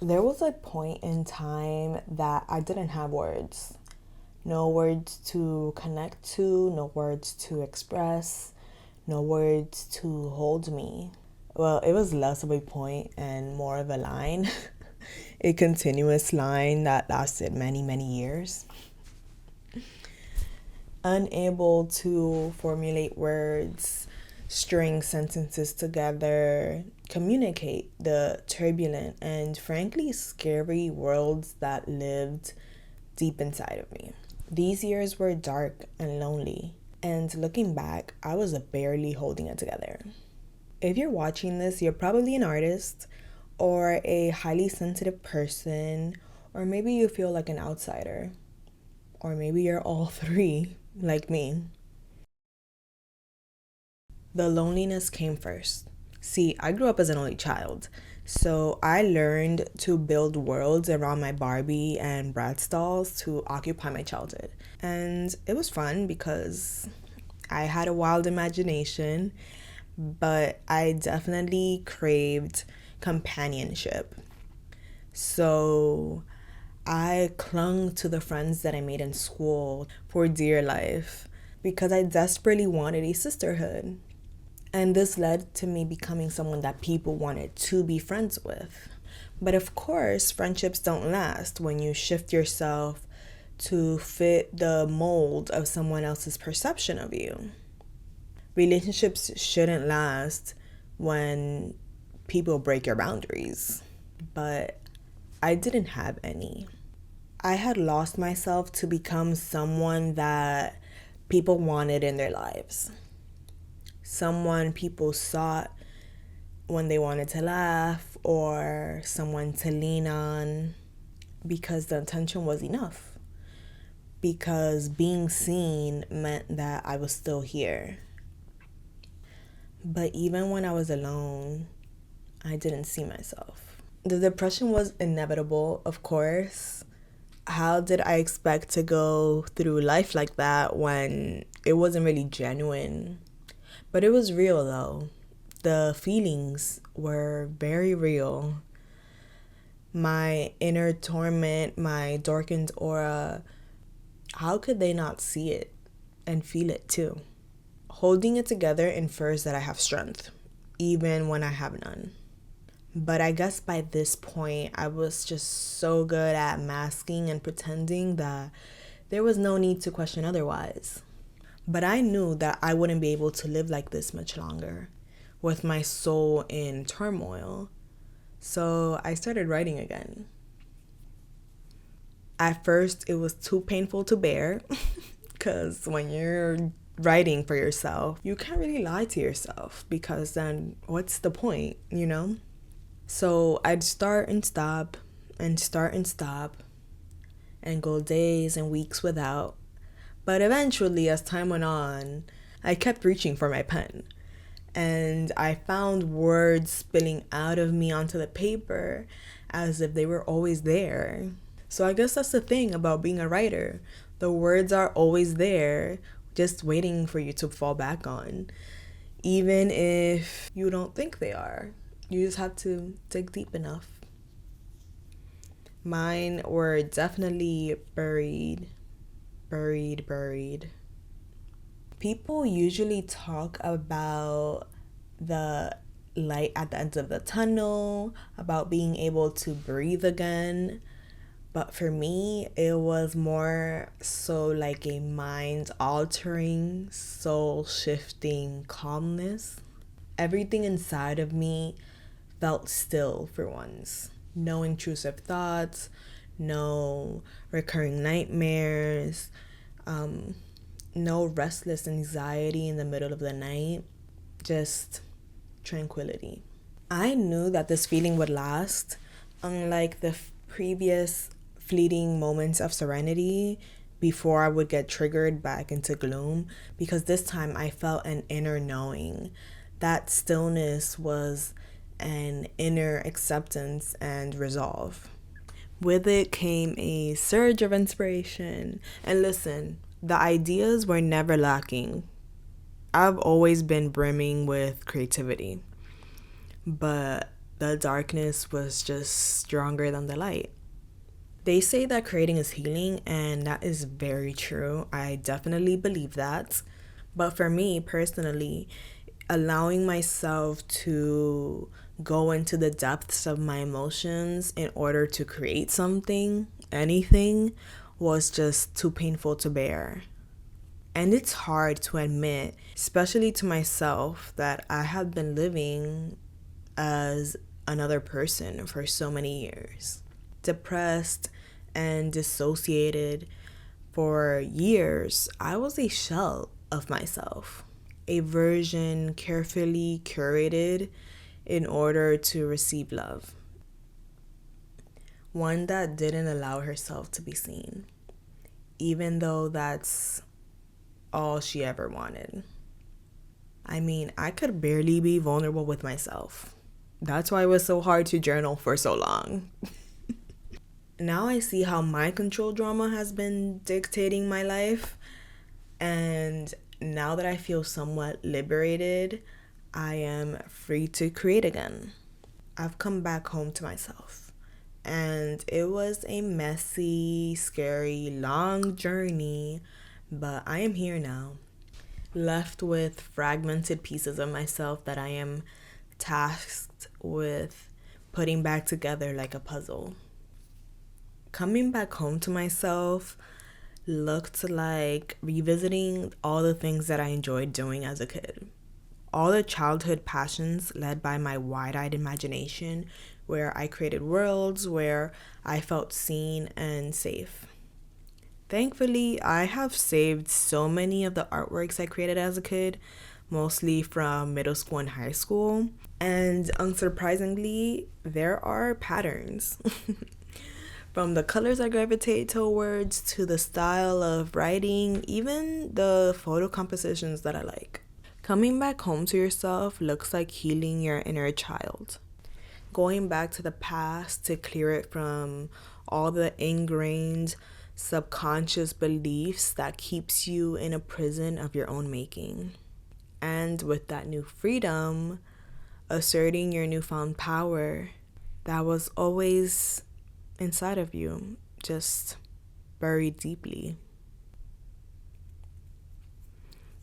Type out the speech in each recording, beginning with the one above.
There was a point in time that I didn't have words. No words to connect to, no words to express, no words to hold me. Well, it was less of a point and more of a line, a continuous line that lasted many, many years. Unable to formulate words, string sentences together, communicate the turbulent and frankly scary worlds that lived deep inside of me. These years were dark and lonely, and looking back, I was barely holding it together. If you're watching this, you're probably an artist or a highly sensitive person, or maybe you feel like an outsider, or maybe you're all three, like me. The loneliness came first. See, I grew up as an only child, so I learned to build worlds around my Barbie and Bratz dolls to occupy my childhood. And it was fun because I had a wild imagination, but I definitely craved companionship. So I clung to the friends that I made in school for dear life because I desperately wanted a sisterhood. And this led to me becoming someone that people wanted to be friends with. But of course, friendships don't last when you shift yourself to fit the mold of someone else's perception of you. Relationships shouldn't last when people break your boundaries. But I didn't have any. I had lost myself to become someone that people wanted in their lives. Someone people sought when they wanted to laugh, or someone to lean on because the attention was enough. Because being seen meant that I was still here. But even when I was alone, I didn't see myself. The depression was inevitable, of course. How did I expect to go through life like that when it wasn't really genuine? But it was real though. The feelings were very real. My inner torment, my darkened aura, how could they not see it and feel it too? Holding it together infers that I have strength, even when I have none. But I guess by this point, I was just so good at masking and pretending that there was no need to question otherwise. But I knew that I wouldn't be able to live like this much longer, with my soul in turmoil. So I started writing again. At first, it was too painful to bear, because when you're writing for yourself, you can't really lie to yourself, because then what's the point, you know? So I'd start and stop, and start and stop, and go days and weeks without. But eventually, as time went on, I kept reaching for my pen. And I found words spilling out of me onto the paper as if they were always there. So I guess that's the thing about being a writer. The words are always there, just waiting for you to fall back on. Even if you don't think they are. You just have to dig deep enough. Mine were definitely buried. People usually talk about the light at the end of the tunnel, about being able to breathe again. But for me, it was more so like a mind altering, soul shifting calmness. Everything inside of me felt still for once. No intrusive thoughts, no recurring nightmares, no restless anxiety in the middle of the night, just tranquility. I knew that this feeling would last, unlike the previous fleeting moments of serenity before I would get triggered back into gloom, because this time I felt an inner knowing. That stillness was an inner acceptance and resolve. With it came a surge of inspiration. And listen, the ideas were never lacking. I've always been brimming with creativity. But the darkness was just stronger than the light. They say that creating is healing, and that is very true. I definitely believe that. But for me personally, allowing myself to go into the depths of my emotions in order to create something, anything, was just too painful to bear. And it's hard to admit, especially to myself, that I have been living as another person for so many years. Depressed and dissociated for years, I was a shell of myself, a version carefully curated in order to receive love, one that didn't allow herself to be seen, even though that's all she ever wanted. I mean, I could barely be vulnerable with myself. That's why it was so hard to journal for so long. Now I see how my control drama has been dictating my life, and now that I feel somewhat liberated, I am free to create again. I've come back home to myself, and it was a messy, scary, long journey, but I am here now, left with fragmented pieces of myself that I am tasked with putting back together like a puzzle. Coming back home to myself looked like revisiting all the things that I enjoyed doing as a kid. All the childhood passions led by my wide-eyed imagination, where I created worlds where I felt seen and safe. Thankfully, I have saved so many of the artworks I created as a kid, mostly from middle school and high school. And unsurprisingly, there are patterns. From the colors I gravitate towards to the style of writing, even the photo compositions that I like. Coming back home to yourself looks like healing your inner child. Going back to the past to clear it from all the ingrained subconscious beliefs that keeps you in a prison of your own making. And with that new freedom, asserting your newfound power that was always inside of you, just buried deeply.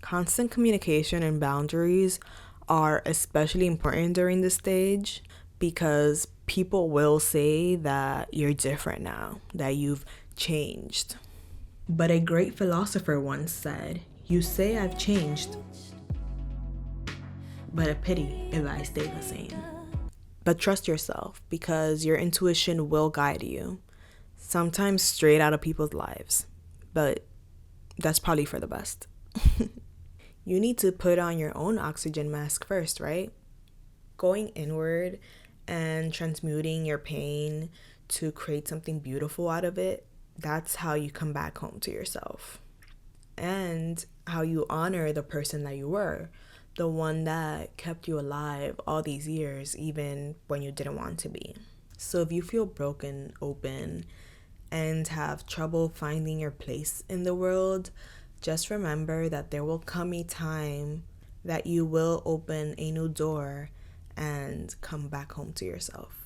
Constant communication and boundaries are especially important during this stage because people will say that you're different now, that you've changed. But a great philosopher once said, "You say I've changed, but a pity if I stay the same." But trust yourself because your intuition will guide you, sometimes straight out of people's lives, but that's probably for the best. You need to put on your own oxygen mask first, right? Going inward and transmuting your pain to create something beautiful out of it, that's how you come back home to yourself. And how you honor the person that you were, the one that kept you alive all these years, even when you didn't want to be. So if you feel broken, open, and have trouble finding your place in the world, just remember that there will come a time that you will open a new door and come back home to yourself.